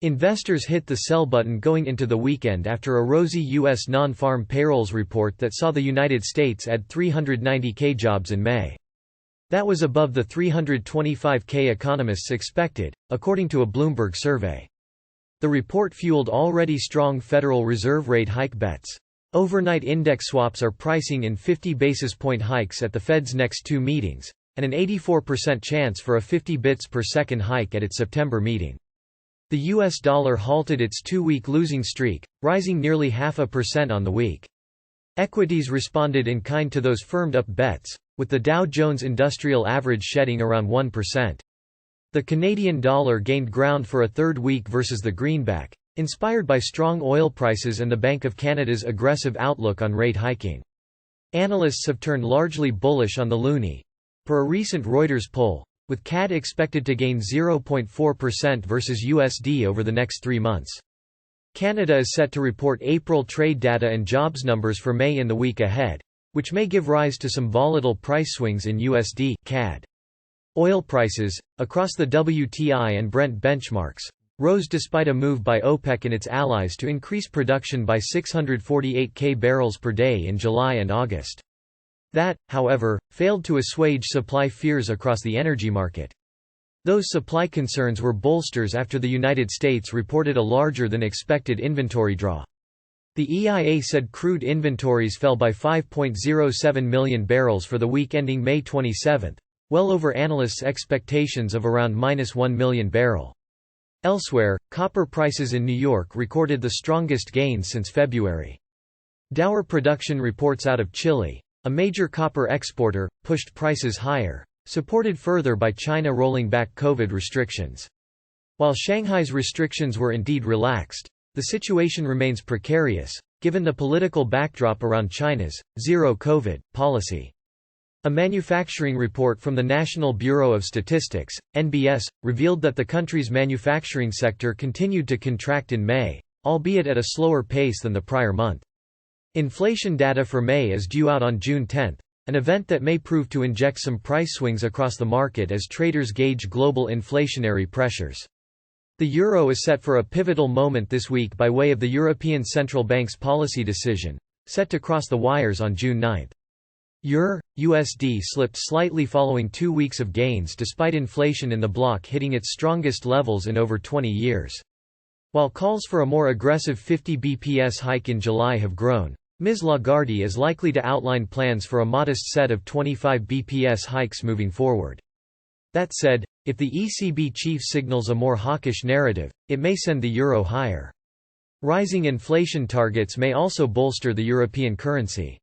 Investors hit the sell button going into the weekend after a rosy U.S. non-farm payrolls report that saw the United States add 390,000 jobs in May. That was above the 325,000 economists expected, according to a Bloomberg survey. The report fueled already strong Federal Reserve rate hike bets. Overnight index swaps are pricing in 50 basis point hikes at the Fed's next two meetings, and an 84% chance for a 50 bits per second hike at its September meeting. The US dollar halted its two-week losing streak, rising nearly 0.5% on the week. Equities responded in kind to those firmed-up bets, with the Dow Jones Industrial Average shedding around 1%. The Canadian dollar gained ground for a third week versus the Greenback, inspired by strong oil prices and the Bank of Canada's aggressive outlook on rate hiking. Analysts have turned largely bullish on the Loonie, per a recent Reuters poll, with CAD expected to gain 0.4% versus USD over the next 3 months. Canada is set to report April trade data and jobs numbers for May in the week ahead, which may give rise to some volatile price swings in USD CAD. Oil prices, across the WTI and Brent benchmarks, rose despite a move by OPEC and its allies to increase production by 648,000 barrels per day in July and August. That, however, failed to assuage supply fears across the energy market. Those supply concerns were bolsters after the United States reported a larger than expected inventory draw. The EIA said crude inventories fell by 5.07 million barrels for the week ending May 27, well over analysts' expectations of around -1 million barrel. Elsewhere, copper prices in New York recorded the strongest gains since February. Dow production reports out of Chile, a major copper exporter, pushed prices higher, supported further by China rolling back COVID restrictions. While Shanghai's restrictions were indeed relaxed, the situation remains precarious, given the political backdrop around China's zero-COVID policy. A manufacturing report from the National Bureau of Statistics, NBS, revealed that the country's manufacturing sector continued to contract in May, albeit at a slower pace than the prior month. Inflation data for May is due out on June 10, an event that may prove to inject some price swings across the market as traders gauge global inflationary pressures. The euro is set for a pivotal moment this week by way of the European Central Bank's policy decision, set to cross the wires on June 9. Eur Usd slipped slightly following 2 weeks of gains despite inflation in the bloc hitting its strongest levels in over 20 years. While calls for a more aggressive 50 bps hike in July have grown, Ms. Lagarde is likely to outline plans for a modest set of 25 bps hikes moving forward. That said, if the ECB chief signals a more hawkish narrative, it may send the euro higher. Rising inflation targets may also bolster the European currency.